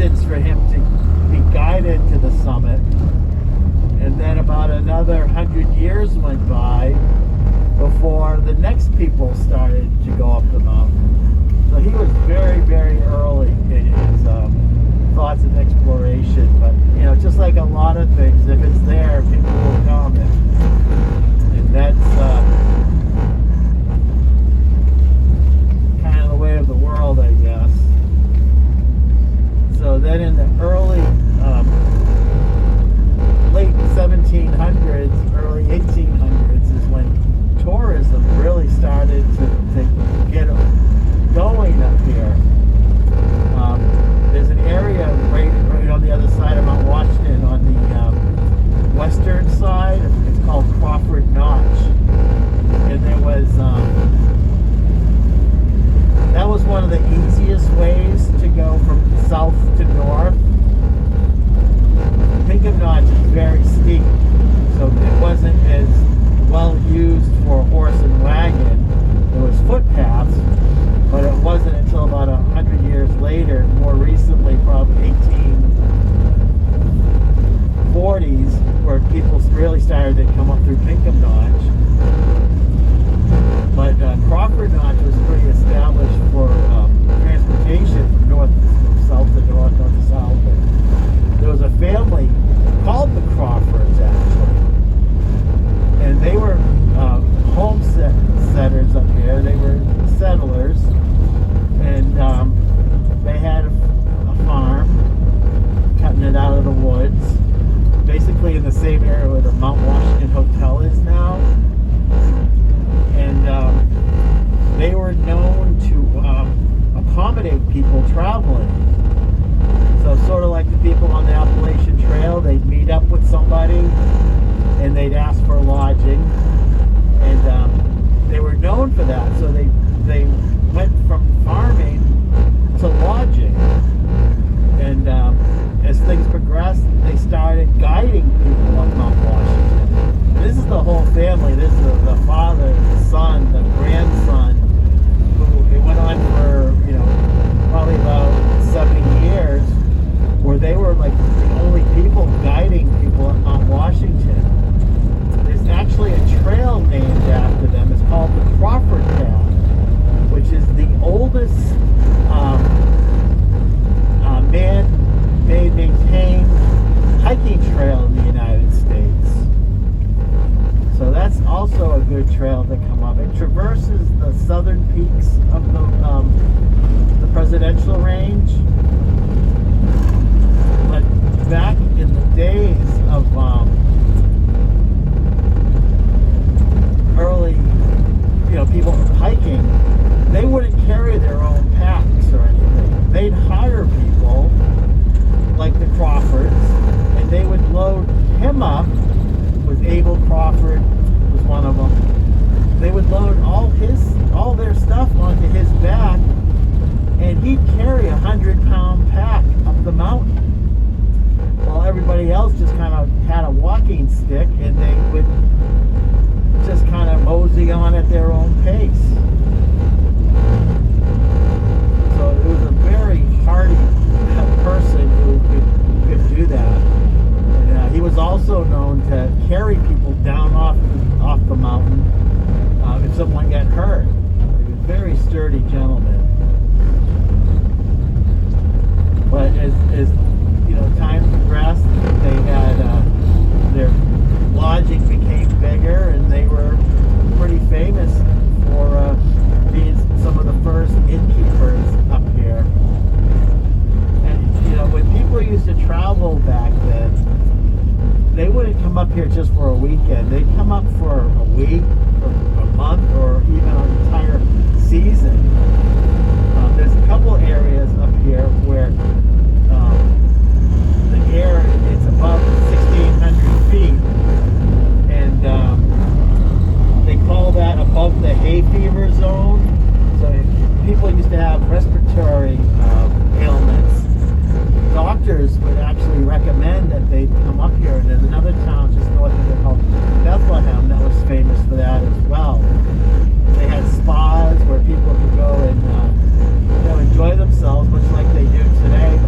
distance for him to be guided to the summit. And then about another 100 years went by before the next people started to go up the mountain. So he was very, very early in his thoughts of exploration. But, you know, just like a lot of things, if it's there, people will come. And that's kind of the way of the world, I guess. So then in the early, late 1700s, early 1800s is when tourism really started to get going up here. There's an area right on the other side of Mount Washington on the western side. It's called Crawford Notch. And there was, that was one of the easiest ways to go from south to north. Pinkham Notch is very steep, so it wasn't as well used for horse and wagon. There was footpaths, but it wasn't until about 100 years later, more recently, probably 1840s, where people really started to come up through Pinkham Notch. But Crawford Notch was pretty established for transportation from south to north, north to south. And there was a family called the Crawfords, actually, and they were homesteaders up here. They were settlers, and they had a farm, cutting it out of the woods, basically in the same area where the Mount Washington Hotel is now. And they were known to accommodate people traveling. So sort of like the people on the Appalachian Trail, they'd meet up with somebody and they'd ask for lodging. And they were known for that. So they went from farming to lodging. And as things progressed, they started guiding people on Mount Washington. This is the whole family. This is the father, the son, the grandson, who it went on for, you know, probably about 70 years, where they were like the only people guiding people on Mount Washington. There's actually a trail named after them. It's called the Crawford Path, which is the oldest man-made, maintained hiking trail in the United States. So that's also a good trail to come up. It traverses the southern peaks of the Presidential Range. But back in the days of early, you know, people hiking, they wouldn't carry their own packs or anything. They'd hire people like the Crawfords, and they would load him up. With Abel Crawford was one of them. They would load all their stuff onto his back, and he'd carry a 100-pound pack up the mountain, while everybody else just kind of had a walking stick, and they would just kind of mosey on at their own pace. So it was a very hardy person who could do that. He was also known to carry people down off the mountain if someone got hurt. He was a very sturdy gentleman. But as you know, time progressed, they had their lodging became bigger, and they were pretty famous for being some of the first innkeepers up here. And you know, when people used to travel back then, they wouldn't come up here just for a weekend. They'd come up for a week, or a month, or even an entire season. There's a couple areas up here where the air is above 1,600 feet, and they call that above the hay fever zone. So if people used to have respiratory ailments, doctors would actually recommend that they come up here. And there's another town just north of it called Bethlehem that was famous for that as well. They had spas where people could go and enjoy themselves, much like they do today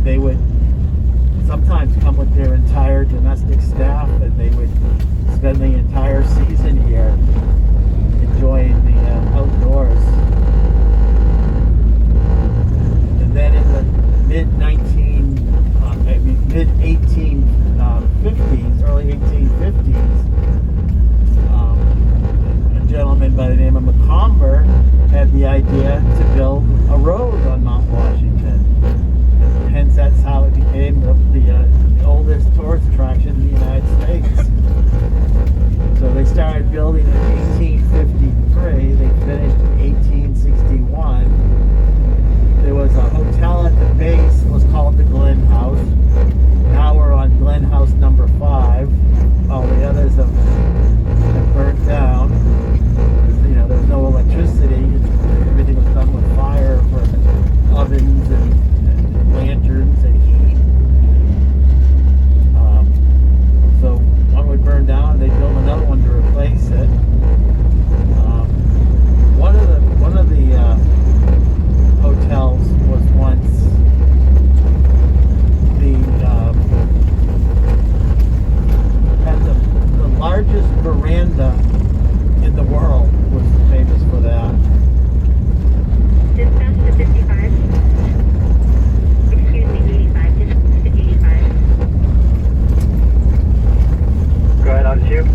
they would sometimes come with their entire domestic staff, and they would spend the entire season here enjoying the outdoors. And then in the mid 1850s, early 1850s, a gentleman by the name of Macomber had the idea to build a road on Mount Washington.